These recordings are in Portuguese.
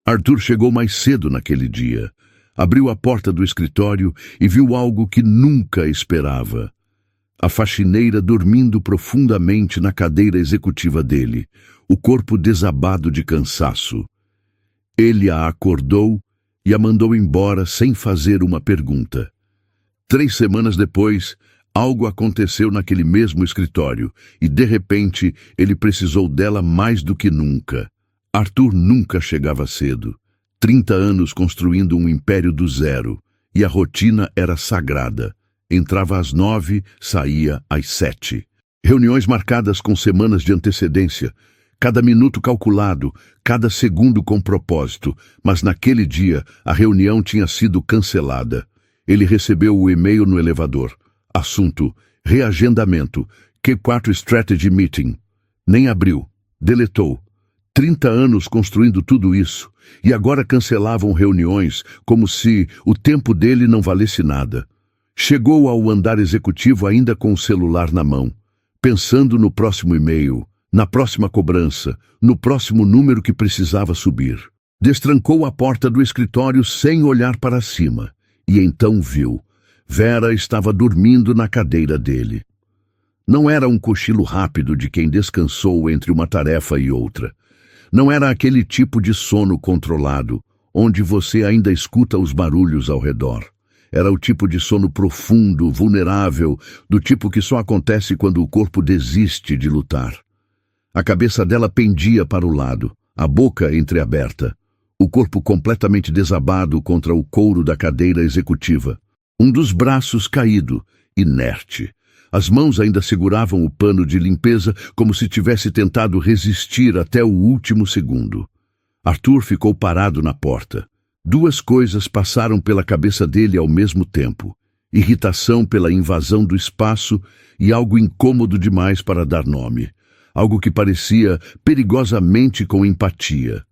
Arthur chegou mais cedo naquele dia. Abriu a porta do escritório e viu algo que nunca esperava. A faxineira dormindo profundamente na cadeira executiva dele, o corpo desabado de cansaço. Ele a acordou e a mandou embora sem fazer uma pergunta. 3 semanas depois, algo aconteceu naquele mesmo escritório e, de repente, ele precisou dela mais do que nunca. Arthur nunca chegava cedo. 30 anos construindo um império do zero, e a rotina era sagrada. Entrava às 9, saía às 7. Reuniões marcadas com semanas de antecedência, cada minuto calculado, cada segundo com propósito, mas naquele dia a reunião tinha sido cancelada. Ele recebeu o e-mail no elevador. Assunto: reagendamento, Q4 Strategy Meeting. Nem abriu, deletou. 30 anos construindo tudo isso, e agora cancelavam reuniões como se o tempo dele não valesse nada. Chegou ao andar executivo ainda com o celular na mão, pensando no próximo e-mail, na próxima cobrança, no próximo número que precisava subir. Destrancou a porta do escritório sem olhar para cima, e então viu. Vera estava dormindo na cadeira dele. Não era um cochilo rápido de quem descansou entre uma tarefa e outra. Não era aquele tipo de sono controlado, onde você ainda escuta os barulhos ao redor. Era o tipo de sono profundo, vulnerável, do tipo que só acontece quando o corpo desiste de lutar. A cabeça dela pendia para o lado, a boca entreaberta, o corpo completamente desabado contra o couro da cadeira executiva. Um dos braços caído, inerte. As mãos ainda seguravam o pano de limpeza como se tivesse tentado resistir até o último segundo. Arthur ficou parado na porta. 2 coisas passaram pela cabeça dele ao mesmo tempo: irritação pela invasão do espaço e algo incômodo demais para dar nome. Algo que parecia perigosamente com empatia.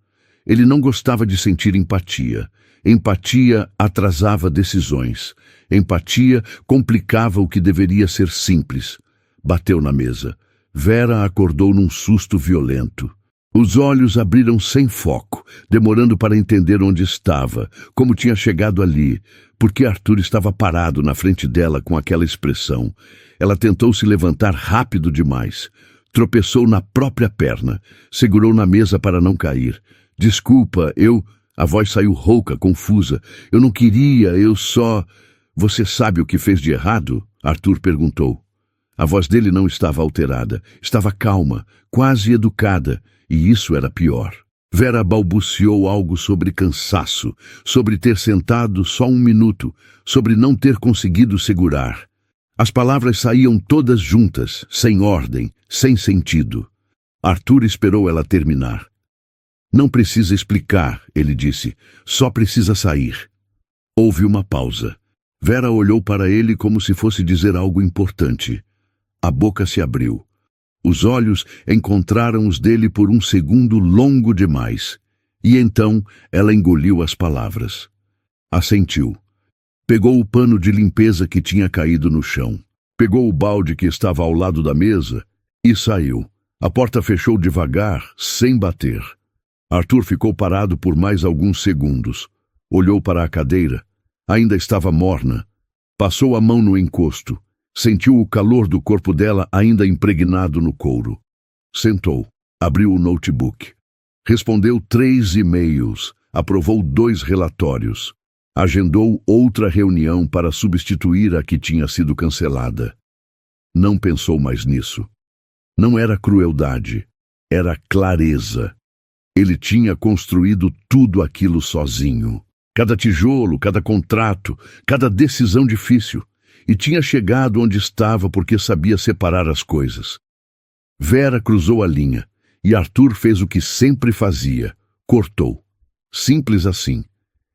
Ele não gostava de sentir empatia. Empatia atrasava decisões. Empatia complicava o que deveria ser simples. Bateu na mesa. Vera acordou num susto violento. Os olhos abriram sem foco, demorando para entender onde estava, como tinha chegado ali, porque Arthur estava parado na frente dela com aquela expressão. Ela tentou se levantar rápido demais. Tropeçou na própria perna. Segurou na mesa para não cair. Desculpa, A voz saiu rouca, confusa. Eu não queria, eu só... Você sabe o que fez de errado? Arthur perguntou. A voz dele não estava alterada. Estava calma, quase educada, e isso era pior. Vera balbuciou algo sobre cansaço, sobre ter sentado só 1 minuto, sobre não ter conseguido segurar. As palavras saíam todas juntas, sem ordem, sem sentido. Arthur esperou ela terminar. Não precisa explicar, ele disse. Só precisa sair. Houve uma pausa. Vera olhou para ele como se fosse dizer algo importante. A boca se abriu. Os olhos encontraram os dele por um segundo longo demais. E então ela engoliu as palavras. Assentiu. Pegou o pano de limpeza que tinha caído no chão. Pegou o balde que estava ao lado da mesa e saiu. A porta fechou devagar, sem bater. Arthur ficou parado por mais alguns segundos. Olhou para a cadeira. Ainda estava morna. Passou a mão no encosto. Sentiu o calor do corpo dela ainda impregnado no couro. Sentou. Abriu o notebook. Respondeu 3 e-mails. Aprovou 2 relatórios. Agendou outra reunião para substituir a que tinha sido cancelada. Não pensou mais nisso. Não era crueldade. Era clareza. Ele tinha construído tudo aquilo sozinho. Cada tijolo, cada contrato, cada decisão difícil. E tinha chegado onde estava porque sabia separar as coisas. Vera cruzou a linha, e Arthur fez o que sempre fazia. Cortou. Simples assim.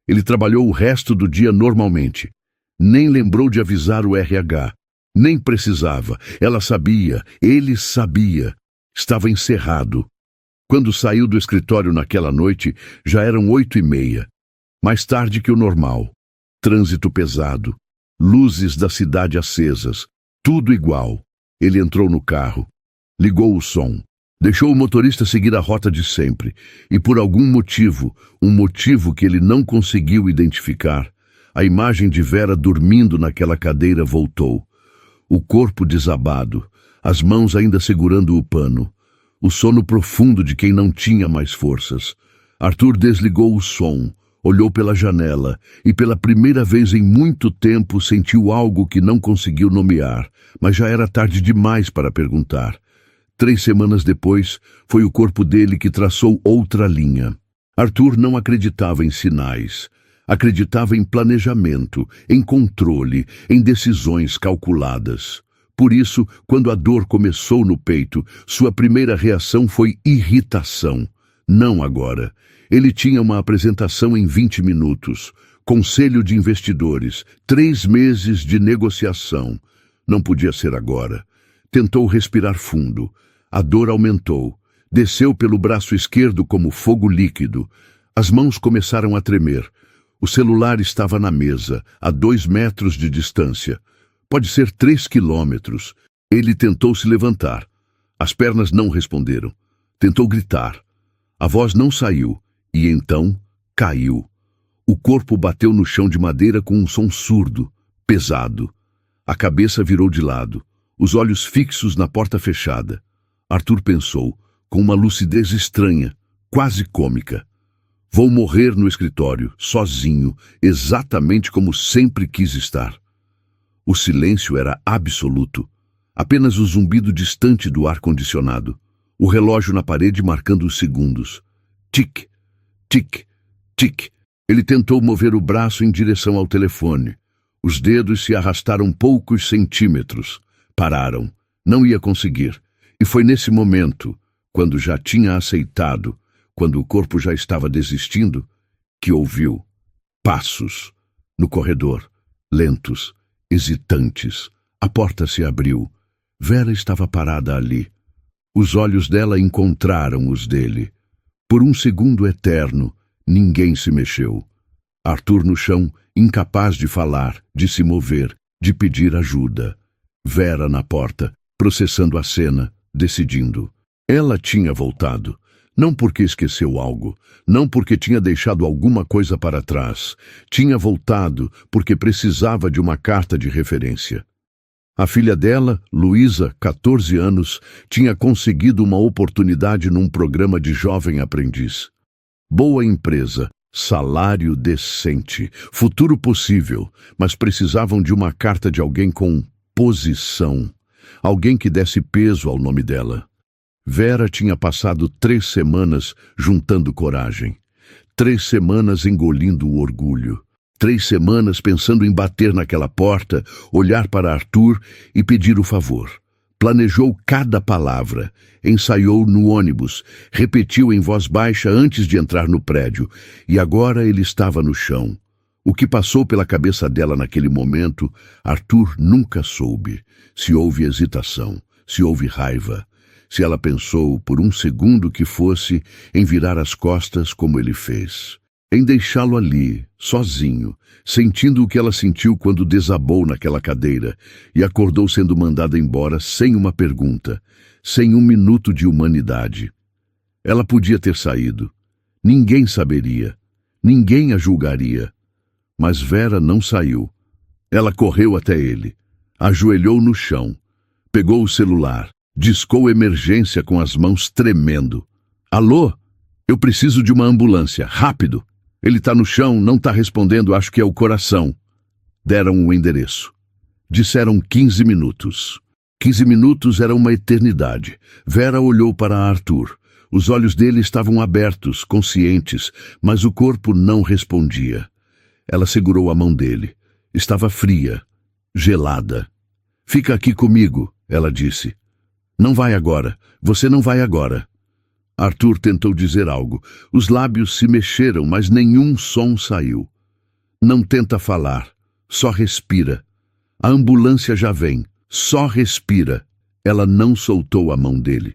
Ele trabalhou o resto do dia normalmente. Nem lembrou de avisar o RH. Nem precisava. Ela sabia. Ele sabia. Estava encerrado. Quando saiu do escritório naquela noite, já eram 8h30. Mais tarde que o normal. Trânsito pesado. Luzes da cidade acesas. Tudo igual. Ele entrou no carro. Ligou o som. Deixou o motorista seguir a rota de sempre, e por algum motivo, um motivo que ele não conseguiu identificar, a imagem de Vera dormindo naquela cadeira voltou. O corpo desabado, as mãos ainda segurando o pano. O sono profundo de quem não tinha mais forças. Arthur desligou o som, olhou pela janela e pela primeira vez em muito tempo sentiu algo que não conseguiu nomear, mas já era tarde demais para perguntar. 3 semanas depois, foi o corpo dele que traçou outra linha. Arthur não acreditava em sinais. Acreditava em planejamento, em controle, em decisões calculadas. Por isso, quando a dor começou no peito, sua primeira reação foi irritação. Não agora. Ele tinha uma apresentação em 20 minutos. Conselho de investidores. 3 meses de negociação. Não podia ser agora. Tentou respirar fundo. A dor aumentou. Desceu pelo braço esquerdo como fogo líquido. As mãos começaram a tremer. O celular estava na mesa, a 2 metros de distância. Pode ser 3 quilômetros. Ele tentou se levantar. As pernas não responderam. Tentou gritar. A voz não saiu. E então, caiu. O corpo bateu no chão de madeira com um som surdo, pesado. A cabeça virou de lado, os olhos fixos na porta fechada. Arthur pensou, com uma lucidez estranha, quase cômica. Vou morrer no escritório, sozinho, exatamente como sempre quis estar. O silêncio era absoluto. Apenas o zumbido distante do ar-condicionado. O relógio na parede marcando os segundos. Tic, tic, tic. Ele tentou mover o braço em direção ao telefone. Os dedos se arrastaram poucos centímetros. Pararam. Não ia conseguir. E foi nesse momento, quando já tinha aceitado, quando o corpo já estava desistindo, que ouviu passos no corredor, lentos, hesitantes. A porta se abriu. Vera estava parada ali. Os olhos dela encontraram os dele. Por um segundo eterno, ninguém se mexeu. Arthur no chão, incapaz de falar, de se mover, de pedir ajuda. Vera na porta, processando a cena, decidindo. Ela tinha voltado. Não porque esqueceu algo, não porque tinha deixado alguma coisa para trás. Tinha voltado porque precisava de uma carta de referência. A filha dela, Luísa, 14 anos, tinha conseguido uma oportunidade num programa de jovem aprendiz. Boa empresa, salário decente, futuro possível, mas precisavam de uma carta de alguém com posição. Alguém que desse peso ao nome dela. Vera tinha passado 3 semanas juntando coragem. 3 semanas engolindo o orgulho. 3 semanas pensando em bater naquela porta, olhar para Arthur e pedir o favor. Planejou cada palavra, ensaiou no ônibus, repetiu em voz baixa antes de entrar no prédio, e agora ele estava no chão. O que passou pela cabeça dela naquele momento, Arthur nunca soube. Se houve hesitação, se houve raiva, se ela pensou por um segundo que fosse em virar as costas como ele fez. Em deixá-lo ali, sozinho, sentindo o que ela sentiu quando desabou naquela cadeira e acordou sendo mandada embora sem uma pergunta, sem um minuto de humanidade. Ela podia ter saído. Ninguém saberia. Ninguém a julgaria. Mas Vera não saiu. Ela correu até ele. Ajoelhou no chão. Pegou o celular. Discou emergência com as mãos tremendo. Alô? Eu preciso de uma ambulância. Rápido! Ele está no chão, não está respondendo, acho que é o coração. Deram o endereço. Disseram 15 minutos. 15 minutos era uma eternidade. Vera olhou para Arthur. Os olhos dele estavam abertos, conscientes, mas o corpo não respondia. Ela segurou a mão dele. Estava fria, gelada. Fica aqui comigo, ela disse. Não vai agora. Você não vai agora. Arthur tentou dizer algo. Os lábios se mexeram, mas nenhum som saiu. Não tenta falar. Só respira. A ambulância já vem. Só respira. Ela não soltou a mão dele.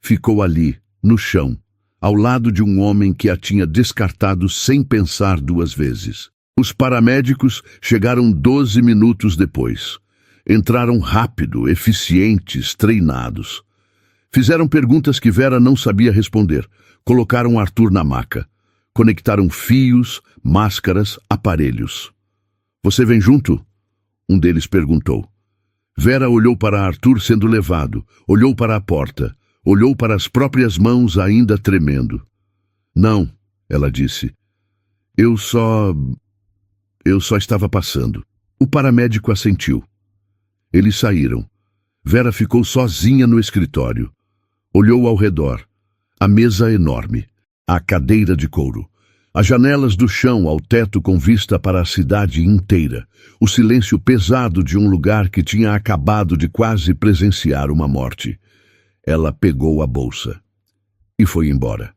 Ficou ali, no chão, ao lado de um homem que a tinha descartado sem pensar 2 vezes. Os paramédicos chegaram 12 minutos depois. Entraram rápido, eficientes, treinados. Fizeram perguntas que Vera não sabia responder. Colocaram Arthur na maca. Conectaram fios, máscaras, aparelhos. Você vem junto? Um deles perguntou. Vera olhou para Arthur sendo levado, olhou para a porta, olhou para as próprias mãos ainda tremendo. Não, ela disse. Eu só estava passando. O paramédico assentiu. Eles saíram. Vera ficou sozinha no escritório. Olhou ao redor. A mesa enorme. A cadeira de couro. As janelas do chão ao teto com vista para a cidade inteira. O silêncio pesado de um lugar que tinha acabado de quase presenciar uma morte. Ela pegou a bolsa. E foi embora.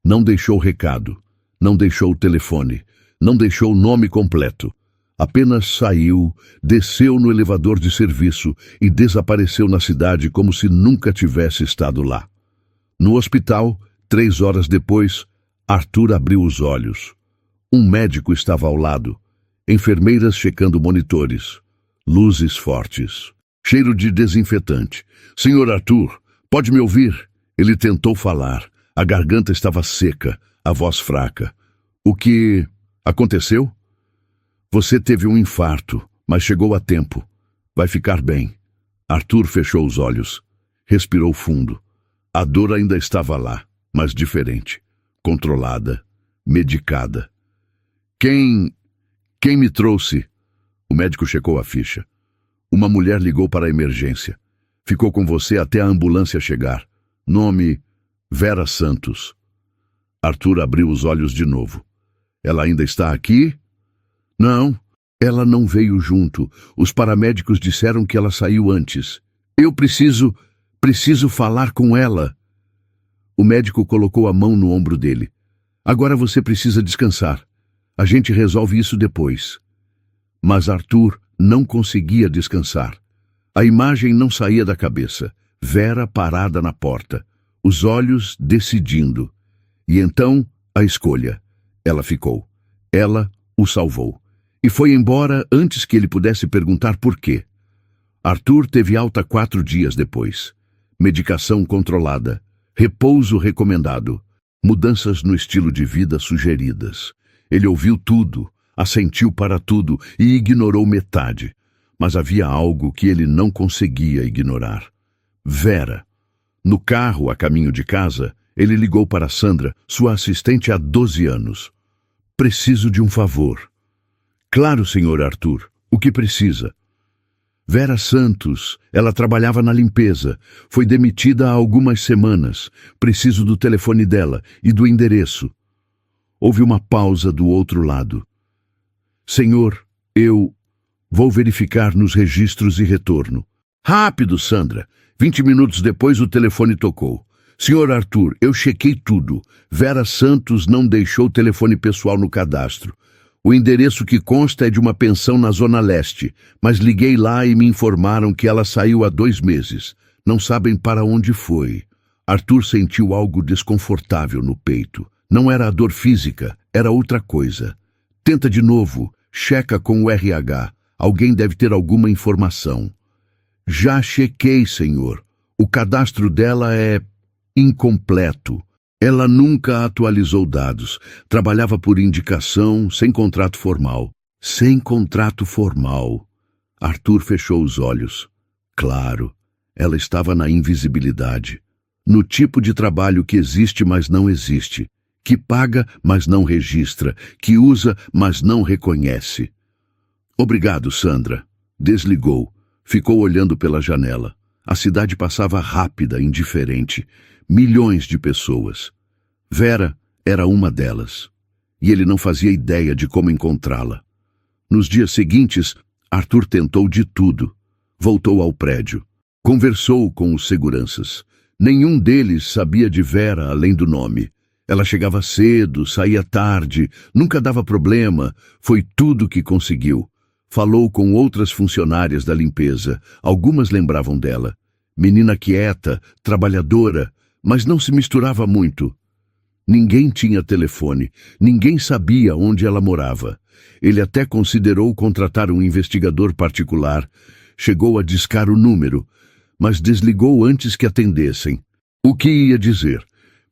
Não deixou recado. Não deixou o telefone. Não deixou o nome completo. Apenas saiu, desceu no elevador de serviço e desapareceu na cidade como se nunca tivesse estado lá. No hospital, 3 horas depois, Arthur abriu os olhos. Um médico estava ao lado. Enfermeiras checando monitores. Luzes fortes. Cheiro de desinfetante. Senhor Arthur, pode me ouvir? Ele tentou falar. A garganta estava seca, a voz fraca. O que aconteceu? Você teve um infarto, mas chegou a tempo. Vai ficar bem. Arthur fechou os olhos. Respirou fundo. A dor ainda estava lá, mas diferente. Controlada, medicada. Quem me trouxe? O médico checou a ficha. Uma mulher ligou para a emergência. Ficou com você até a ambulância chegar. Nome: Vera Santos. Arthur abriu os olhos de novo. Ela ainda está aqui? Não, ela não veio junto. Os paramédicos disseram que ela saiu antes. Eu preciso falar com ela. O médico colocou a mão no ombro dele. Agora você precisa descansar. A gente resolve isso depois. Mas Arthur não conseguia descansar. A imagem não saía da cabeça. Vera parada na porta, os olhos decidindo. E então, a escolha. Ela ficou. Ela o salvou. E foi embora antes que ele pudesse perguntar por quê. Arthur teve alta 4 dias depois. Medicação controlada. Repouso recomendado. Mudanças no estilo de vida sugeridas. Ele ouviu tudo, assentiu para tudo e ignorou metade. Mas havia algo que ele não conseguia ignorar. Vera. No carro, a caminho de casa, ele ligou para Sandra, sua assistente há 12 anos. Preciso de um favor. Claro, senhor Arthur. O que precisa? Vera Santos, ela trabalhava na limpeza. Foi demitida há algumas semanas. Preciso do telefone dela e do endereço. Houve uma pausa do outro lado. Senhor, eu vou verificar nos registros e retorno. Rápido, Sandra. 20 minutos depois o telefone tocou. Senhor Arthur, eu chequei tudo. Vera Santos não deixou o telefone pessoal no cadastro. O endereço que consta é de uma pensão na Zona Leste, mas liguei lá e me informaram que ela saiu há 2 meses. Não sabem para onde foi. Arthur sentiu algo desconfortável no peito. Não era a dor física, era outra coisa. Tenta de novo, checa com o RH. Alguém deve ter alguma informação. Já chequei, senhor. O cadastro dela é incompleto. Ela nunca atualizou dados. Trabalhava por indicação, sem contrato formal. Sem contrato formal. Arthur fechou os olhos. Claro, ela estava na invisibilidade. No tipo de trabalho que existe, mas não existe. Que paga, mas não registra. Que usa, mas não reconhece. Obrigado, Sandra. Desligou. Ficou olhando pela janela. A cidade passava rápida, indiferente. Milhões de pessoas. Vera era uma delas. E ele não fazia ideia de como encontrá-la. Nos dias seguintes, Arthur tentou de tudo. Voltou ao prédio. Conversou com os seguranças. Nenhum deles sabia de Vera além do nome. Ela chegava cedo, saía tarde, nunca dava problema. Foi tudo que conseguiu. Falou com outras funcionárias da limpeza. Algumas lembravam dela. Menina quieta, trabalhadora, mas não se misturava muito. Ninguém tinha telefone, ninguém sabia onde ela morava. Ele até considerou contratar um investigador particular. Chegou a discar o número, mas desligou antes que atendessem. O que ia dizer?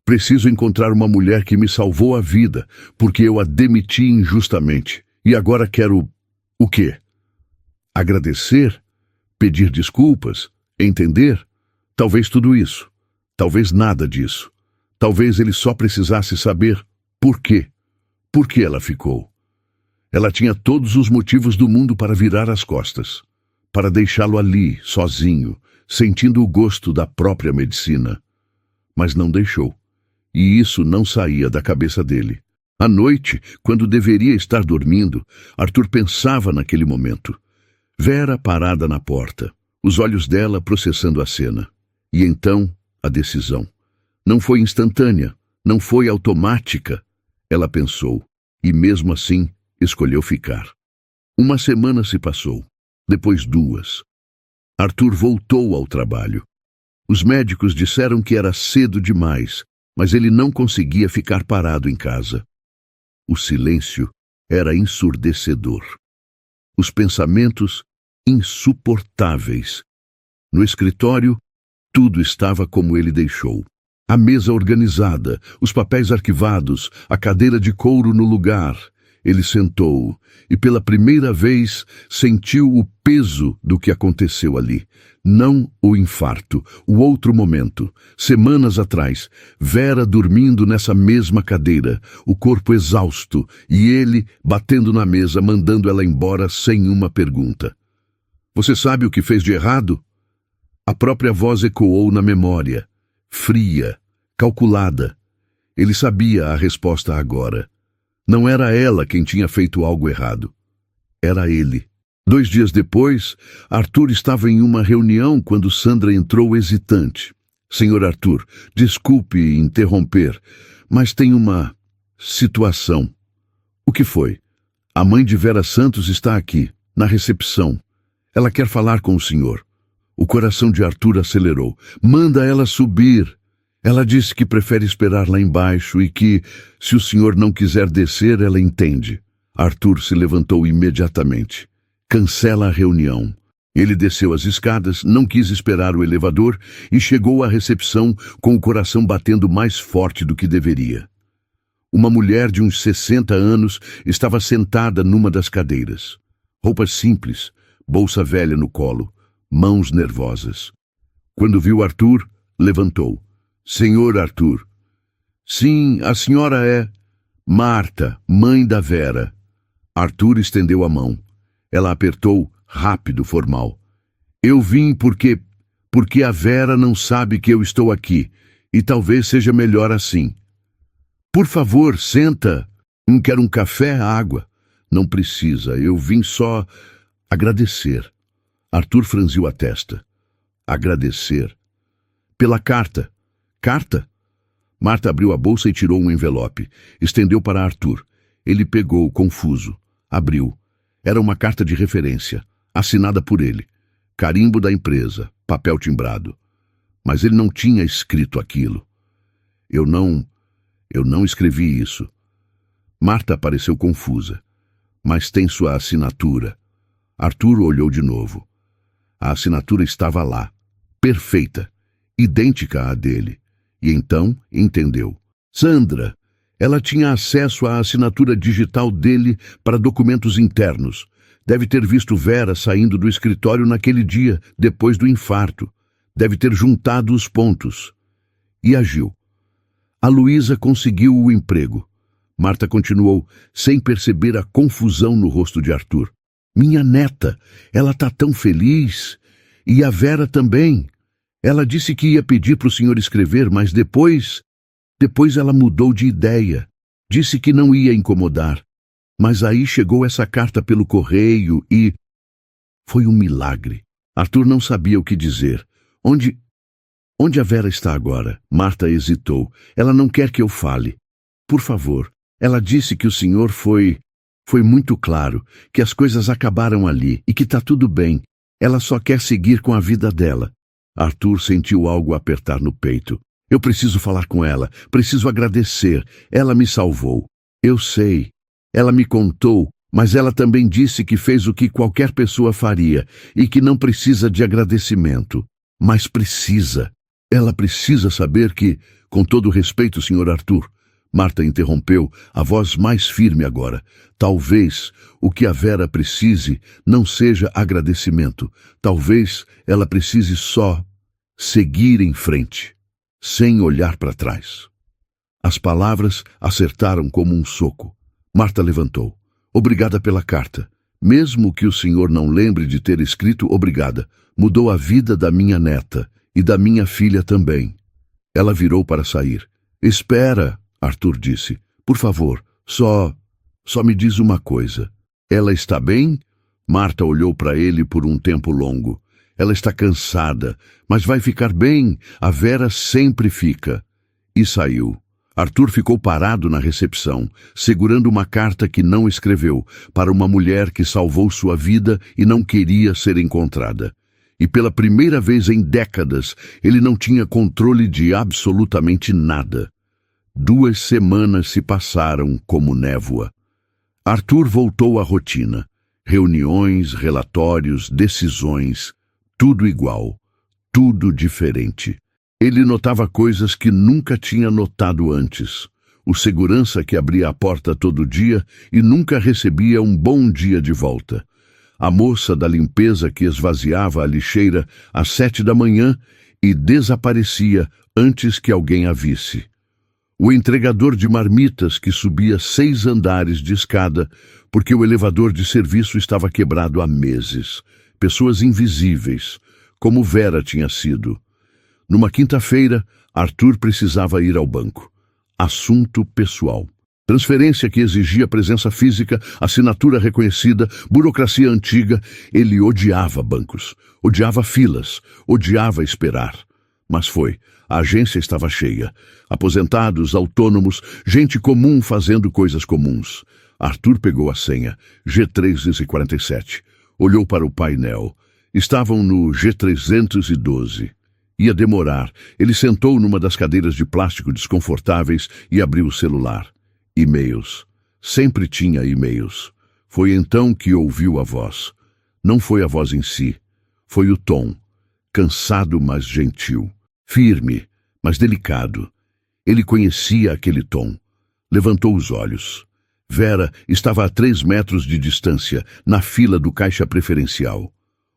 Preciso encontrar uma mulher que me salvou a vida, porque eu a demiti injustamente. E agora quero... o quê? Agradecer? Pedir desculpas? Entender? Talvez tudo isso. Talvez nada disso. Talvez ele só precisasse saber por quê. Por que ela ficou? Ela tinha todos os motivos do mundo para virar as costas, para deixá-lo ali, sozinho, sentindo o gosto da própria medicina. Mas não deixou. E isso não saía da cabeça dele. À noite, quando deveria estar dormindo, Arthur pensava naquele momento. Vera parada na porta, os olhos dela processando a cena. E então, a decisão. Não foi instantânea, não foi automática. Ela pensou, e mesmo assim, escolheu ficar. Uma semana se passou, depois 2. Arthur voltou ao trabalho. Os médicos disseram que era cedo demais, mas ele não conseguia ficar parado em casa. O silêncio era ensurdecedor. Os pensamentos insuportáveis. No escritório, tudo estava como ele deixou. A mesa organizada, os papéis arquivados, a cadeira de couro no lugar. Ele sentou e pela primeira vez sentiu o peso do que aconteceu ali. Não o infarto, o outro momento. Semanas atrás, Vera dormindo nessa mesma cadeira, o corpo exausto, e ele batendo na mesa, mandando ela embora sem uma pergunta. Você sabe o que fez de errado? A própria voz ecoou na memória, fria, calculada. Ele sabia a resposta agora. Não era ela quem tinha feito algo errado. Era ele. 2 dias depois, Arthur estava em uma reunião quando Sandra entrou hesitante. Senhor Arthur, desculpe interromper, mas tem uma situação. O que foi? A mãe de Vera Santos está aqui, na recepção. Ela quer falar com o senhor. O coração de Arthur acelerou. Manda ela subir. Ela disse que prefere esperar lá embaixo e que, se o senhor não quiser descer, ela entende. Arthur se levantou imediatamente. Cancela a reunião. Ele desceu as escadas, não quis esperar o elevador e chegou à recepção com o coração batendo mais forte do que deveria. Uma mulher de uns 60 anos estava sentada numa das cadeiras. Roupas simples, bolsa velha no colo, mãos nervosas. Quando viu Arthur, levantou. Senhor Arthur. Sim, a senhora é... Marta, mãe da Vera. Arthur estendeu a mão. Ela apertou, rápido, formal. Eu vim porque a Vera não sabe que eu estou aqui, e talvez seja melhor assim. Por favor, senta. Quer um café, água? Não precisa, eu vim só agradecer. Arthur franziu a testa. Agradecer. Pela carta. Carta? Marta abriu a bolsa e tirou um envelope. Estendeu para Arthur. Ele pegou, confuso. Abriu. Era uma carta de referência, assinada por ele. Carimbo da empresa, papel timbrado. Mas ele não tinha escrito aquilo. Eu não escrevi isso. Marta pareceu confusa. Mas tem sua assinatura. Arthur olhou de novo. A assinatura estava lá, perfeita, idêntica à dele. E então entendeu. Sandra. Ela tinha acesso à assinatura digital dele para documentos internos. Deve ter visto Vera saindo do escritório naquele dia, depois do infarto. Deve ter juntado os pontos. E agiu. A Luísa conseguiu o emprego. Marta continuou, sem perceber a confusão no rosto de Arthur. Minha neta, ela está tão feliz. E a Vera também. Ela disse que ia pedir para o senhor escrever, mas depois ela mudou de ideia. Disse que não ia incomodar. Mas aí chegou essa carta pelo correio e... Foi um milagre. Arthur não sabia o que dizer. Onde a Vera está agora? Marta hesitou. Ela não quer que eu fale. Por favor. Ela disse que o senhor foi muito claro, que as coisas acabaram ali e que está tudo bem. Ela só quer seguir com a vida dela. Arthur sentiu algo apertar no peito. Eu preciso falar com ela, preciso agradecer. Ela me salvou. Eu sei. Ela me contou, mas ela também disse que fez o que qualquer pessoa faria e que não precisa de agradecimento. Mas precisa. Ela precisa saber que, com todo respeito, Sr. Arthur, Marta interrompeu, a voz mais firme agora. Talvez o que a Vera precise não seja agradecimento. Talvez ela precise só seguir em frente, sem olhar para trás. As palavras acertaram como um soco. Marta levantou. Obrigada pela carta. Mesmo que o senhor não lembre de ter escrito obrigada, mudou a vida da minha neta e da minha filha também. Ela virou para sair. Espera, Arthur disse. Por favor, só me diz uma coisa. Ela está bem? Marta olhou para ele por um tempo longo. Ela está cansada, mas vai ficar bem. A Vera sempre fica. E saiu. Arthur ficou parado na recepção, segurando uma carta que não escreveu, para uma mulher que salvou sua vida e não queria ser encontrada. E pela primeira vez em décadas, ele não tinha controle de absolutamente nada. 2 semanas se passaram como névoa. Arthur voltou à rotina. Reuniões, relatórios, decisões, tudo igual, tudo diferente. Ele notava coisas que nunca tinha notado antes. O segurança que abria a porta todo dia e nunca recebia um bom dia de volta. A moça da limpeza que esvaziava a lixeira às 7 da manhã e desaparecia antes que alguém a visse. O entregador de marmitas que subia 6 andares de escada porque o elevador de serviço estava quebrado há meses. Pessoas invisíveis, como Vera tinha sido. Numa quinta-feira, Arthur precisava ir ao banco. Assunto pessoal. Transferência que exigia presença física, assinatura reconhecida, burocracia antiga. Ele odiava bancos, odiava filas, odiava esperar. Mas foi. A agência estava cheia. Aposentados, autônomos, gente comum fazendo coisas comuns. Arthur pegou a senha, G347. Olhou para o painel. Estavam no G312. Ia demorar. Ele sentou numa das cadeiras de plástico desconfortáveis e abriu o celular. E-mails. Sempre tinha e-mails. Foi então que ouviu a voz. Não foi a voz em si. Foi o tom. Cansado, mas gentil. Firme, mas delicado. Ele conhecia aquele tom. Levantou os olhos. Vera estava a 3 metros de distância, na fila do caixa preferencial.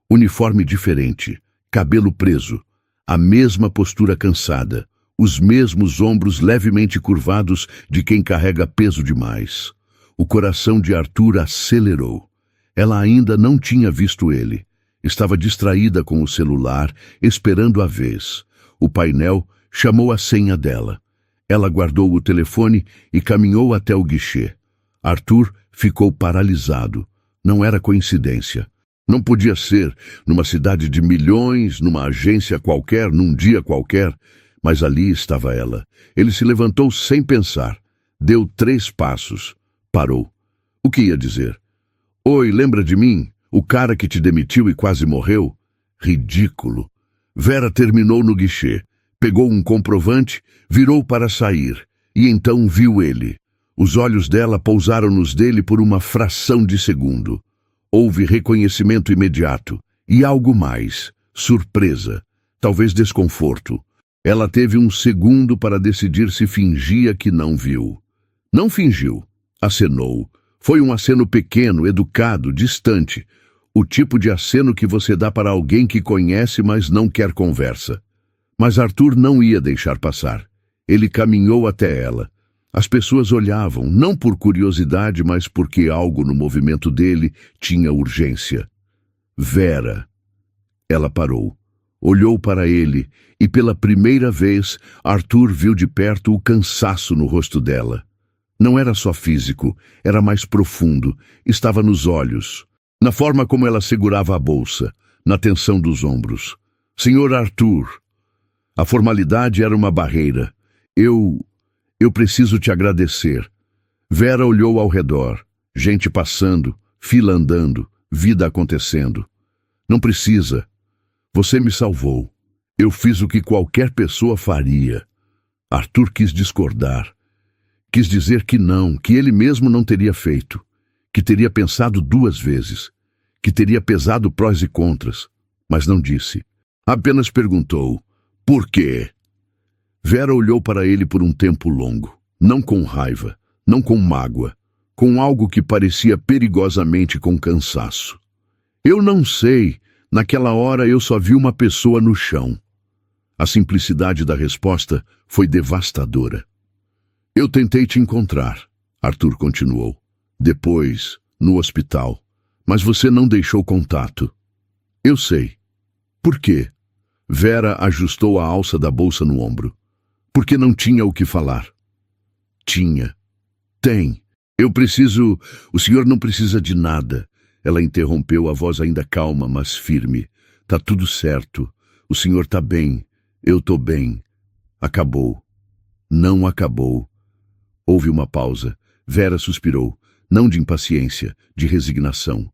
Uniforme diferente. Cabelo preso. A mesma postura cansada, os mesmos ombros levemente curvados de quem carrega peso demais. O coração de Arthur acelerou. Ela ainda não tinha visto ele. Estava distraída com o celular, esperando a vez. O painel chamou a senha dela. Ela guardou o telefone e caminhou até o guichê. Arthur ficou paralisado. Não era coincidência. Não podia ser, numa cidade de milhões, numa agência qualquer, num dia qualquer, mas ali estava ela. Ele se levantou sem pensar. Deu 3 passos. Parou. O que ia dizer? Oi, lembra de mim? O cara que te demitiu e quase morreu? Ridículo. Vera terminou no guichê. Pegou um comprovante, virou para sair. E então viu ele. Os olhos dela pousaram nos dele por uma fração de segundo. Houve reconhecimento imediato. E algo mais. Surpresa. Talvez desconforto. Ela teve um segundo para decidir se fingia que não viu. Não fingiu. Acenou. Foi um aceno pequeno, educado, distante. O tipo de aceno que você dá para alguém que conhece, mas não quer conversa. Mas Arthur não ia deixar passar. Ele caminhou até ela. As pessoas olhavam, não por curiosidade, mas porque algo no movimento dele tinha urgência. Vera. Ela parou. Olhou para ele e, pela primeira vez, Arthur viu de perto o cansaço no rosto dela. Não era só físico, era mais profundo. Estava nos olhos, na forma como ela segurava a bolsa, na tensão dos ombros. Senhor Arthur. A formalidade era uma barreira. Eu preciso te agradecer. Vera olhou ao redor. Gente passando, fila andando, vida acontecendo. Não precisa. Você me salvou. Eu fiz o que qualquer pessoa faria. Arthur quis discordar. Quis dizer que não, que ele mesmo não teria feito. Que teria pensado 2 vezes. Que teria pesado prós e contras. Mas não disse. Apenas perguntou. Por quê? Vera olhou para ele por um tempo longo, não com raiva, não com mágoa, com algo que parecia perigosamente com cansaço. Eu não sei. Naquela hora eu só vi uma pessoa no chão. A simplicidade da resposta foi devastadora. Eu tentei te encontrar, Arthur continuou. Depois, no hospital. Mas você não deixou contato. Eu sei. Por quê? Vera ajustou a alça da bolsa no ombro. Porque não tinha o que falar. Tinha. Tem. Eu preciso... O senhor não precisa de nada. Ela interrompeu, a voz ainda calma, mas firme. Tá tudo certo. O senhor tá bem. Eu tô bem. Acabou. Não acabou. Houve uma pausa. Vera suspirou. Não de impaciência, de resignação.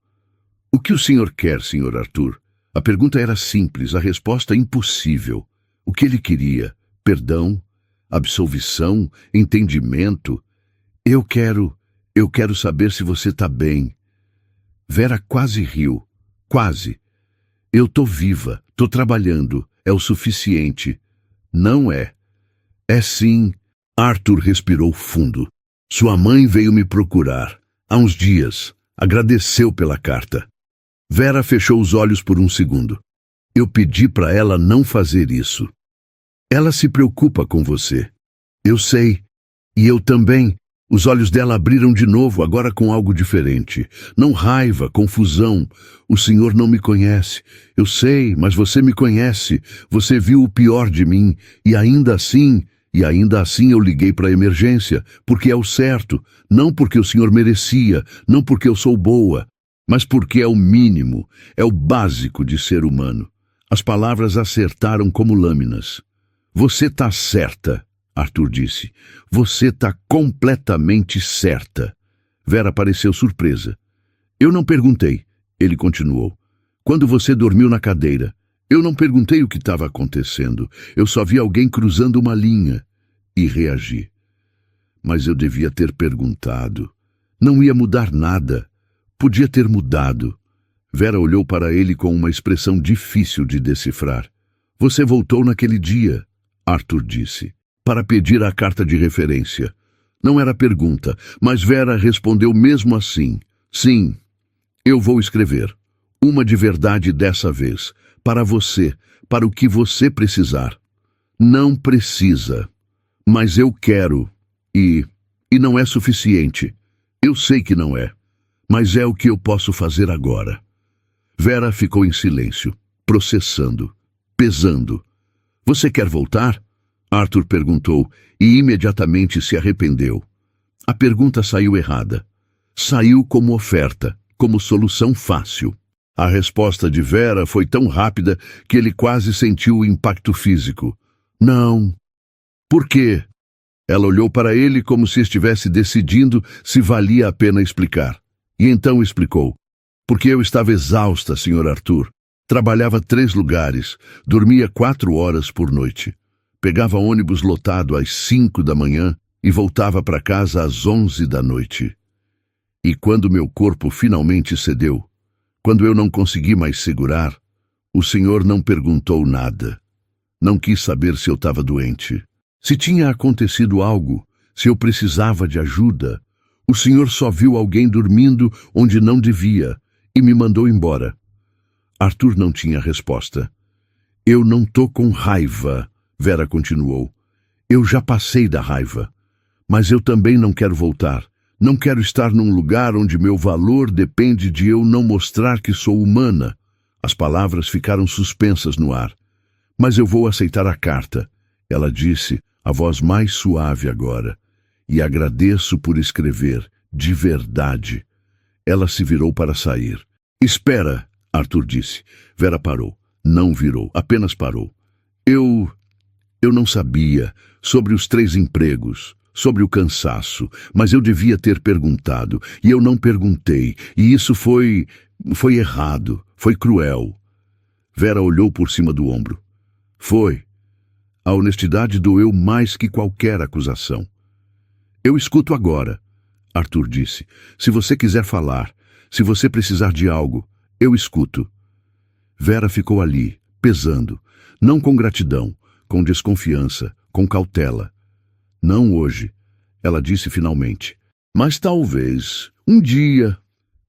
O que o senhor quer, senhor Arthur? A pergunta era simples, a resposta impossível. O que ele queria? Perdão? Absolvição? Entendimento? Eu quero saber se você tá bem. Vera quase riu. Quase. Eu tô viva, tô trabalhando. É o suficiente. Não é. É sim. Arthur respirou fundo. Sua mãe veio me procurar. Há uns dias. Agradeceu pela carta. Vera fechou os olhos por um segundo. Eu pedi para ela não fazer isso. Ela se preocupa com você. Eu sei. E eu também. Os olhos dela abriram de novo, agora com algo diferente. Não raiva, confusão. O senhor não me conhece. Eu sei, mas você me conhece. Você viu o pior de mim. E ainda assim eu liguei para a emergência, porque é o certo. Não porque o senhor merecia, não porque eu sou boa, mas porque é o mínimo, é o básico de ser humano. As palavras acertaram como lâminas. Você tá certa. Arthur disse. Você tá completamente certa. Vera pareceu surpresa. Eu não perguntei, ele continuou. Quando você dormiu na cadeira, eu não perguntei o que estava acontecendo. Eu só vi alguém cruzando uma linha e reagi. Mas eu devia ter perguntado. Não ia mudar nada. Podia ter mudado. Vera olhou para ele com uma expressão difícil de decifrar. Você voltou naquele dia, Arthur disse. Para pedir a carta de referência. Não era pergunta, mas Vera respondeu mesmo assim. Sim, eu vou escrever. Uma de verdade dessa vez. Para você, para o que você precisar. Não precisa. Mas eu quero. E não é suficiente. Eu sei que não é. Mas é o que eu posso fazer agora. Vera ficou em silêncio, processando, pesando. Você quer voltar? Arthur perguntou e imediatamente se arrependeu. A pergunta saiu errada. Saiu como oferta, como solução fácil. A resposta de Vera foi tão rápida que ele quase sentiu o impacto físico. Não. Por quê? Ela olhou para ele como se estivesse decidindo se valia a pena explicar. E então explicou. Porque eu estava exausta, Sr. Arthur. Trabalhava 3 lugares, dormia 4 horas por noite. Pegava ônibus lotado às 5 da manhã e voltava para casa às 11 da noite. E quando meu corpo finalmente cedeu, quando eu não consegui mais segurar, o senhor não perguntou nada. Não quis saber se eu estava doente. Se tinha acontecido algo, se eu precisava de ajuda, o senhor só viu alguém dormindo onde não devia e me mandou embora. Arthur não tinha resposta. Eu não tô com raiva, Vera continuou. Eu já passei da raiva. Mas eu também não quero voltar. Não quero estar num lugar onde meu valor depende de eu não mostrar que sou humana. As palavras ficaram suspensas no ar. Mas eu vou aceitar a carta, ela disse, a voz mais suave agora. E agradeço por escrever, de verdade. Ela se virou para sair. Espera, Arthur disse. Vera parou. Não virou, apenas parou. Eu não sabia sobre os 3 empregos, sobre o cansaço, mas eu devia ter perguntado, e eu não perguntei, e isso foi errado, foi cruel. Vera olhou por cima do ombro. Foi. A honestidade doeu mais que qualquer acusação. Eu escuto agora, Arthur disse. Se você quiser falar, se você precisar de algo, eu escuto. Vera ficou ali, pesando, não com gratidão, com desconfiança, com cautela. Não hoje, ela disse finalmente. Mas talvez, um dia.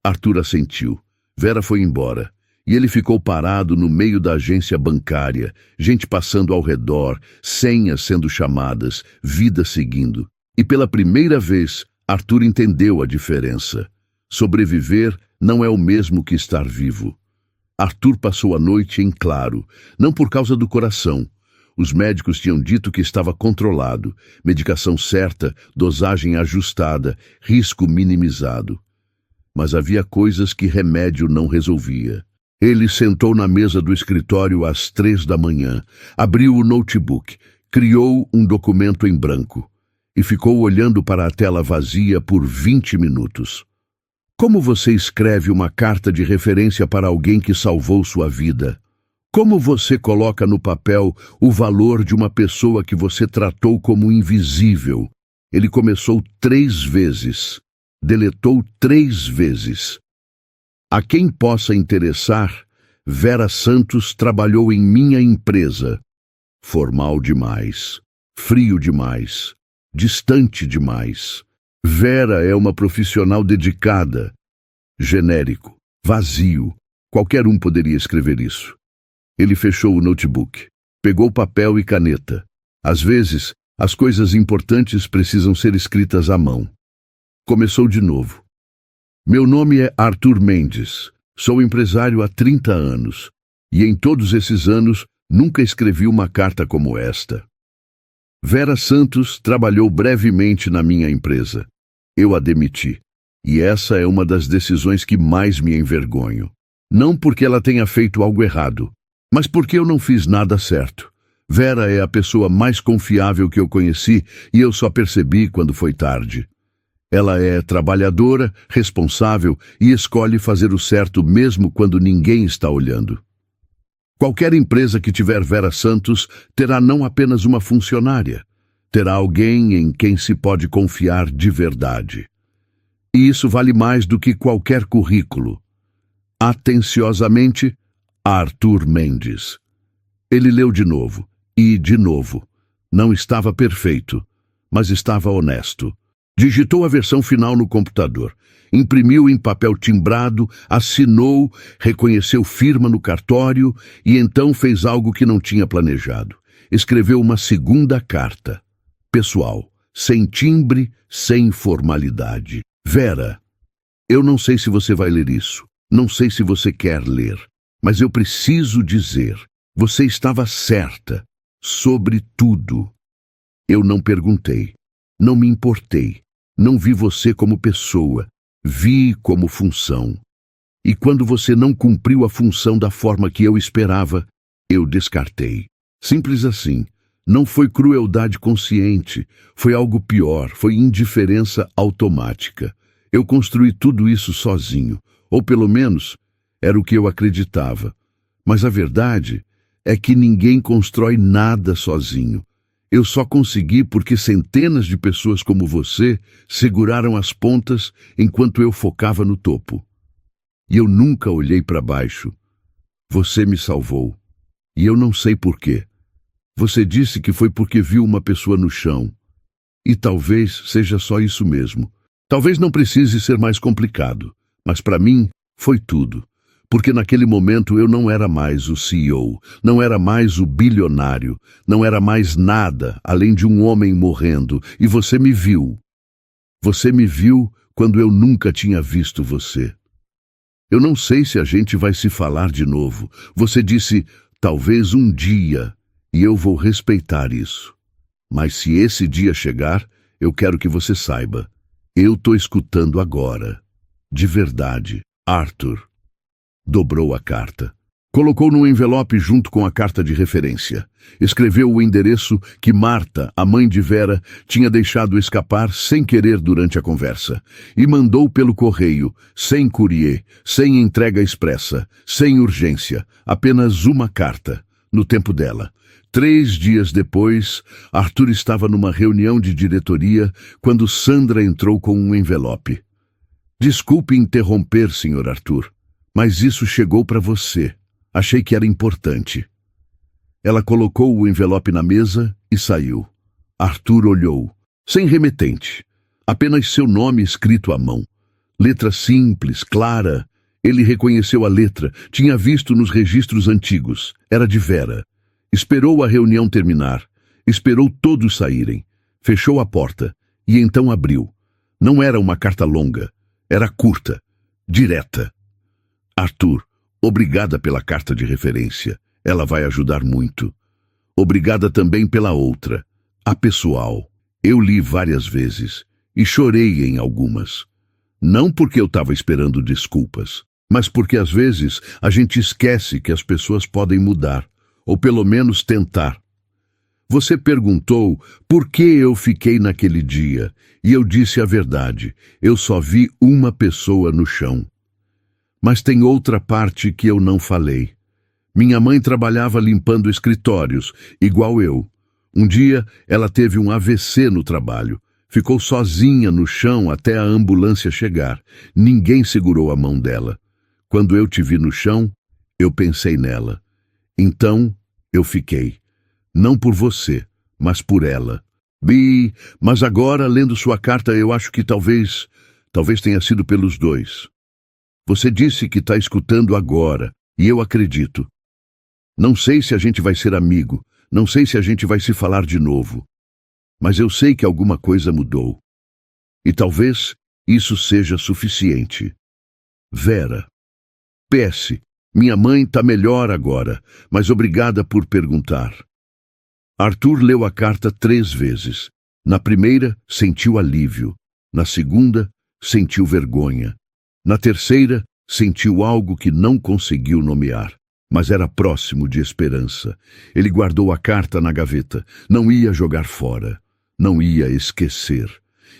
Arthur assentiu. Vera foi embora. E ele ficou parado no meio da agência bancária, gente passando ao redor, senhas sendo chamadas, vida seguindo. E pela primeira vez, Arthur entendeu a diferença. Sobreviver não é o mesmo que estar vivo. Arthur passou a noite em claro, não por causa do coração. Os médicos tinham dito que estava controlado, medicação certa, dosagem ajustada, risco minimizado. Mas havia coisas que remédio não resolvia. Ele sentou na mesa do escritório às 3 da manhã, abriu o notebook, criou um documento em branco e ficou olhando para a tela vazia por 20 minutos. Como você escreve uma carta de referência para alguém que salvou sua vida? Como você coloca no papel o valor de uma pessoa que você tratou como invisível? Ele começou 3 vezes, deletou 3 vezes. A quem possa interessar, Vera Santos trabalhou em minha empresa. Formal demais, frio demais, distante demais. Vera é uma profissional dedicada. Genérico, vazio. Qualquer um poderia escrever isso. Ele fechou o notebook, pegou papel e caneta. Às vezes, as coisas importantes precisam ser escritas à mão. Começou de novo. Meu nome é Arthur Mendes. Sou empresário há 30 anos. E em todos esses anos, nunca escrevi uma carta como esta. Vera Santos trabalhou brevemente na minha empresa. Eu a demiti. E essa é uma das decisões que mais me envergonho. Não porque ela tenha feito algo errado, mas porque eu não fiz nada certo. Vera é a pessoa mais confiável que eu conheci e eu só percebi quando foi tarde. Ela é trabalhadora, responsável e escolhe fazer o certo mesmo quando ninguém está olhando. Qualquer empresa que tiver Vera Santos terá não apenas uma funcionária, terá alguém em quem se pode confiar de verdade. E isso vale mais do que qualquer currículo. Atenciosamente, Arthur Mendes. Ele leu de novo, e de novo. Não estava perfeito, mas estava honesto. Digitou a versão final no computador, imprimiu em papel timbrado, assinou, reconheceu firma no cartório e então fez algo que não tinha planejado. Escreveu uma segunda carta, pessoal, sem timbre, sem formalidade. Vera, eu não sei se você vai ler isso, não sei se você quer ler, mas eu preciso dizer, você estava certa sobre tudo. Eu não perguntei, não me importei. Não vi você como pessoa, vi como função. E quando você não cumpriu a função da forma que eu esperava, eu descartei. Simples assim. Não foi crueldade consciente, foi algo pior, foi indiferença automática. Eu construí tudo isso sozinho, ou pelo menos era o que eu acreditava. Mas a verdade é que ninguém constrói nada sozinho. Eu só consegui porque centenas de pessoas como você seguraram as pontas enquanto eu focava no topo. E eu nunca olhei para baixo. Você me salvou. E eu não sei por quê. Você disse que foi porque viu uma pessoa no chão. E talvez seja só isso mesmo. Talvez não precise ser mais complicado. Mas para mim, foi tudo. Porque naquele momento eu não era mais o CEO, não era mais o bilionário, não era mais nada além de um homem morrendo, e você me viu. Você me viu quando eu nunca tinha visto você. Eu não sei se a gente vai se falar de novo. Você disse, talvez um dia, e eu vou respeitar isso. Mas se esse dia chegar, eu quero que você saiba. Eu tô escutando agora. De verdade, Arthur. Dobrou a carta. Colocou num envelope junto com a carta de referência. Escreveu o endereço que Marta, a mãe de Vera, tinha deixado escapar sem querer durante a conversa. E mandou pelo correio, sem courrier, sem entrega expressa, sem urgência, apenas uma carta, no tempo dela. 3 dias depois, Arthur estava numa reunião de diretoria quando Sandra entrou com um envelope. Desculpe interromper, Sr. Arthur. Mas isso chegou para você. Achei que era importante. Ela colocou o envelope na mesa e saiu. Arthur olhou, sem remetente, apenas seu nome escrito à mão. Letra simples, clara. Ele reconheceu a letra, tinha visto nos registros antigos. Era de Vera. Esperou a reunião terminar. Esperou todos saírem. Fechou a porta e então abriu. Não era uma carta longa. Era curta, direta. Arthur, obrigada pela carta de referência. Ela vai ajudar muito. Obrigada também pela outra, a pessoal. Eu li várias vezes e chorei em algumas. Não porque eu estava esperando desculpas, mas porque às vezes a gente esquece que as pessoas podem mudar, ou pelo menos tentar. Você perguntou por que eu fiquei naquele dia, e eu disse a verdade. Eu só vi uma pessoa no chão. Mas tem outra parte que eu não falei. Minha mãe trabalhava limpando escritórios, igual eu. Um dia, ela teve um AVC no trabalho. Ficou sozinha no chão até a ambulância chegar. Ninguém segurou a mão dela. Quando eu te vi no chão, eu pensei nela. Então, eu fiquei. Não por você, mas por ela. Mas agora, lendo sua carta, eu acho que talvez tenha sido pelos dois. Você disse que está escutando agora, e eu acredito. Não sei se a gente vai ser amigo, não sei se a gente vai se falar de novo, mas eu sei que alguma coisa mudou. E talvez isso seja suficiente. Vera. PS. Minha mãe está melhor agora, mas obrigada por perguntar. Arthur leu a carta 3 vezes. Na primeira, sentiu alívio. Na segunda, sentiu vergonha. Na terceira, sentiu algo que não conseguiu nomear, mas era próximo de esperança. Ele guardou a carta na gaveta. Não ia jogar fora. Não ia esquecer.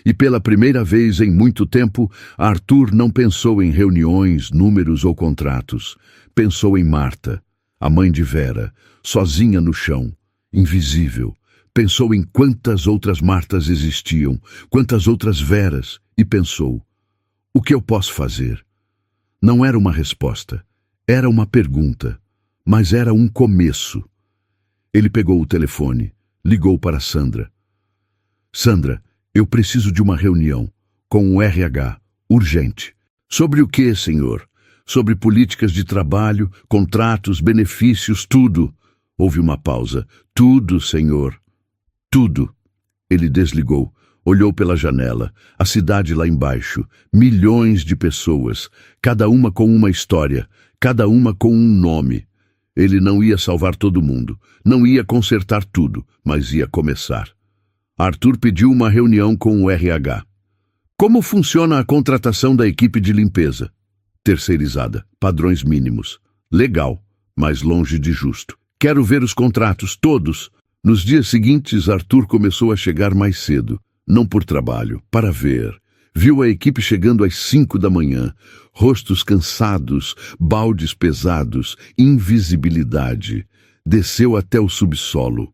E pela primeira vez em muito tempo, Arthur não pensou em reuniões, números ou contratos. Pensou em Marta, a mãe de Vera, sozinha no chão, invisível. Pensou em quantas outras Martas existiam, quantas outras Veras, e pensou: o que eu posso fazer? Não era uma resposta, era uma pergunta, mas era um começo. Ele pegou o telefone, ligou para Sandra. Sandra, eu preciso de uma reunião, com o RH, urgente. Sobre o que, senhor? Sobre políticas de trabalho, contratos, benefícios, tudo. Houve uma pausa. Tudo, senhor. Tudo. Ele desligou, olhou pela janela, a cidade lá embaixo, milhões de pessoas, cada uma com uma história, cada uma com um nome. Ele não ia salvar todo mundo, não ia consertar tudo, mas ia começar. Arthur pediu uma reunião com o RH. Como funciona a contratação da equipe de limpeza? Terceirizada, padrões mínimos. Legal, mas longe de justo. Quero ver os contratos, todos. Nos dias seguintes, Arthur começou a chegar mais cedo. Não por trabalho, para ver. Viu a equipe chegando às 5 da manhã. Rostos cansados, baldes pesados, invisibilidade. Desceu até o subsolo.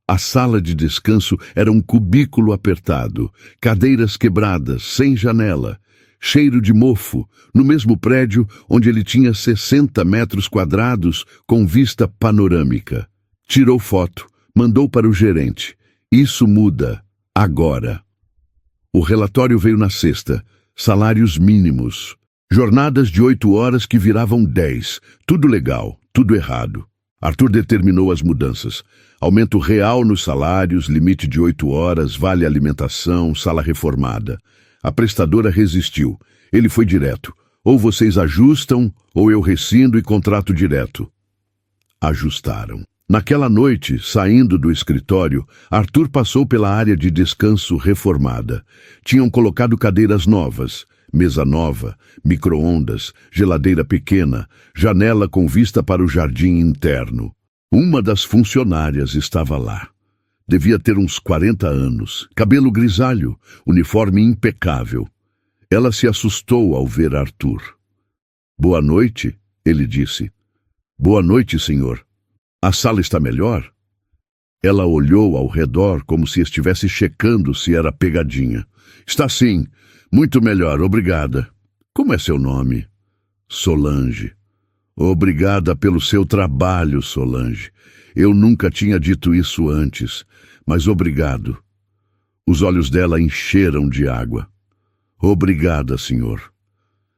A sala de descanso era um cubículo apertado, cadeiras quebradas, sem janela, cheiro de mofo, no mesmo prédio onde ele tinha 60 metros quadrados com vista panorâmica. Tirou foto, mandou para o gerente. Isso muda, agora. O relatório veio na sexta, salários mínimos, jornadas de 8 horas que viravam 10, tudo legal, tudo errado. Arthur determinou as mudanças. Aumento real nos salários, limite de 8 horas, vale alimentação, sala reformada. A prestadora resistiu. Ele foi direto. Ou vocês ajustam, ou eu rescindo e contrato direto. Ajustaram. Naquela noite, saindo do escritório, Arthur passou pela área de descanso reformada. Tinham colocado cadeiras novas, mesa nova, micro-ondas, geladeira pequena, janela com vista para o jardim interno. Uma das funcionárias estava lá. Devia ter uns 40 anos, cabelo grisalho, uniforme impecável. Ela se assustou ao ver Arthur. Boa noite, ele disse. Boa noite, senhor. A sala está melhor? Ela olhou ao redor como se estivesse checando se era pegadinha. Está sim, muito melhor, obrigada. Como é seu nome? Solange. Obrigada pelo seu trabalho, Solange. Eu nunca tinha dito isso antes, mas obrigado. Os olhos dela encheram de água. Obrigada, senhor.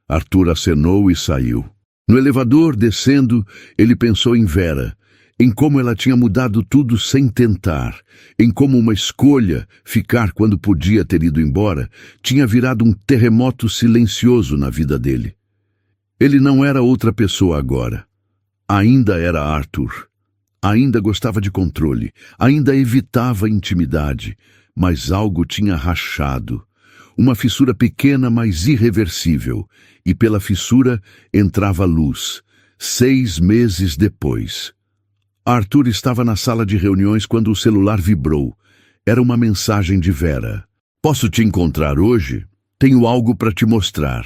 Arthur acenou e saiu. No elevador, descendo, ele pensou em Vera, em como ela tinha mudado tudo sem tentar, em como uma escolha, ficar quando podia ter ido embora, tinha virado um terremoto silencioso na vida dele. Ele não era outra pessoa agora. Ainda era Arthur. Ainda gostava de controle, ainda evitava intimidade, mas algo tinha rachado. Uma fissura pequena, mas irreversível, e pela fissura entrava luz. 6 meses depois. Arthur estava na sala de reuniões quando o celular vibrou. Era uma mensagem de Vera. Posso te encontrar hoje? Tenho algo para te mostrar.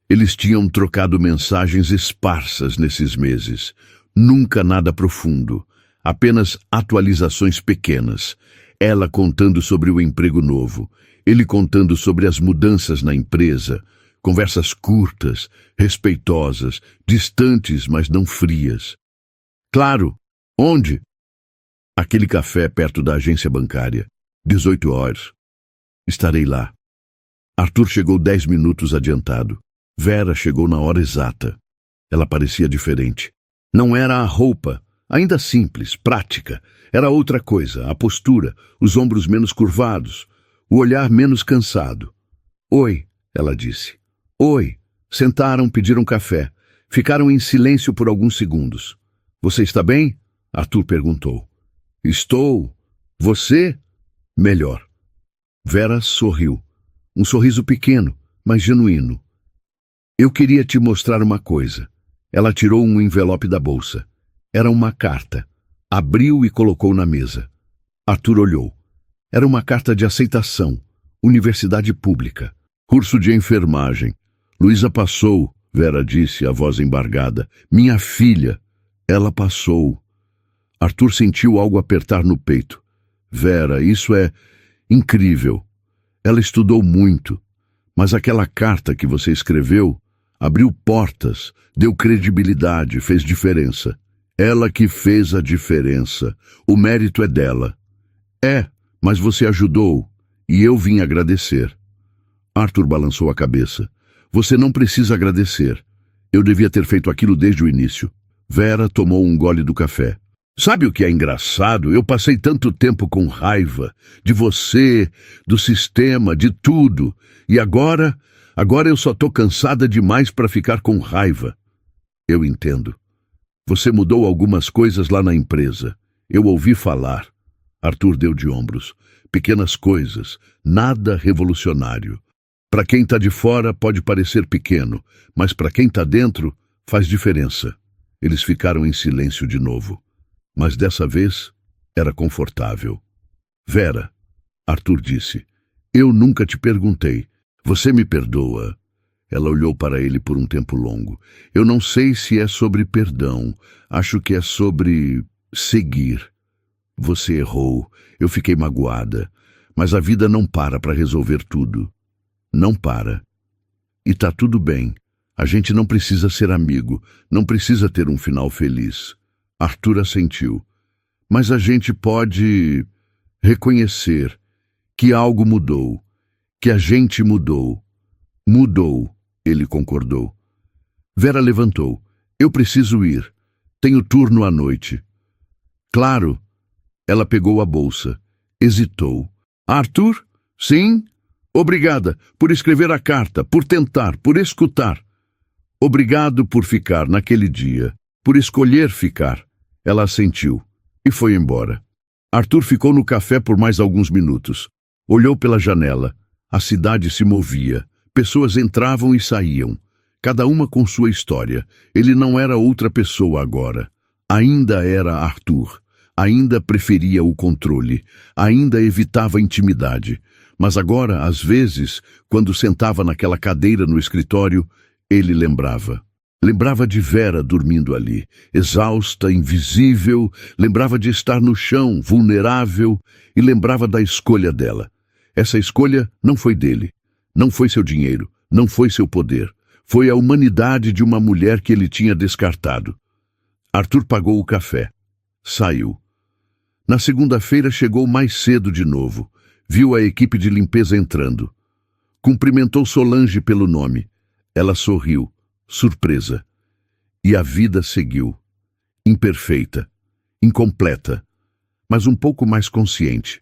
Eles tinham trocado mensagens esparsas nesses meses. Nunca nada profundo. Apenas atualizações pequenas. Ela contando sobre o emprego novo. Ele contando sobre as mudanças na empresa. Conversas curtas, respeitosas, distantes, mas não frias. Claro. Onde? Aquele café perto da agência bancária. 18 horas. Estarei lá. Arthur chegou 10 minutos adiantado. Vera chegou na hora exata. Ela parecia diferente. Não era a roupa, ainda simples, prática. Era outra coisa, a postura, os ombros menos curvados, o olhar menos cansado. Oi, ela disse. Oi. Sentaram, pediram café. Ficaram em silêncio por alguns segundos. Você está bem? Arthur perguntou. Estou. Você? Melhor. Vera sorriu. Um sorriso pequeno, mas genuíno. Eu queria te mostrar uma coisa. Ela tirou um envelope da bolsa. Era uma carta. Abriu e colocou na mesa. Arthur olhou. Era uma carta de aceitação. Universidade pública. Curso de enfermagem. Luísa passou, Vera disse, a voz embargada. Minha filha. Ela passou. Arthur sentiu algo apertar no peito. Vera, isso é incrível. Ela estudou muito. Mas aquela carta que você escreveu abriu portas, deu credibilidade, fez diferença. Ela que fez a diferença. O mérito é dela. É, mas você ajudou, e eu vim agradecer. Arthur balançou a cabeça. Você não precisa agradecer. Eu devia ter feito aquilo desde o início. Vera tomou um gole do café. Sabe o que é engraçado? Eu passei tanto tempo com raiva de você, do sistema, de tudo. E agora eu só tô cansada demais para ficar com raiva. Eu entendo. Você mudou algumas coisas lá na empresa. Eu ouvi falar. Arthur deu de ombros. Pequenas coisas, nada revolucionário. Para quem está de fora pode parecer pequeno, mas para quem está dentro faz diferença. Eles ficaram em silêncio de novo. Mas dessa vez era confortável. Vera, Arthur disse, eu nunca te perguntei. Você me perdoa? Ela olhou para ele por um tempo longo. Eu não sei se é sobre perdão. Acho que é sobre seguir. Você errou. Eu fiquei magoada. Mas a vida não para resolver tudo. Não para. E tá tudo bem. A gente não precisa ser amigo. Não precisa ter um final feliz. Arthur assentiu. Mas a gente pode reconhecer que algo mudou. Que a gente mudou. Mudou, ele concordou. Vera levantou. Eu preciso ir. Tenho turno à noite. Claro. Ela pegou a bolsa. Hesitou. Arthur? Sim? Obrigada por escrever a carta, por tentar, por escutar. Obrigado por ficar naquele dia, por escolher ficar. Ela assentiu e foi embora. Arthur ficou no café por mais alguns minutos. Olhou pela janela. A cidade se movia. Pessoas entravam e saíam. Cada uma com sua história. Ele não era outra pessoa agora. Ainda era Arthur. Ainda preferia o controle. Ainda evitava a intimidade. Mas agora, às vezes, quando sentava naquela cadeira no escritório, ele lembrava. Lembrava de Vera dormindo ali, exausta, invisível, lembrava de estar no chão, vulnerável, e lembrava da escolha dela. Essa escolha não foi dele, não foi seu dinheiro, não foi seu poder. Foi a humanidade de uma mulher que ele tinha descartado. Arthur pagou o café. Saiu. Na segunda-feira chegou mais cedo de novo. Viu a equipe de limpeza entrando. Cumprimentou Solange pelo nome. Ela sorriu, surpresa. E a vida seguiu. Imperfeita, incompleta, mas um pouco mais consciente.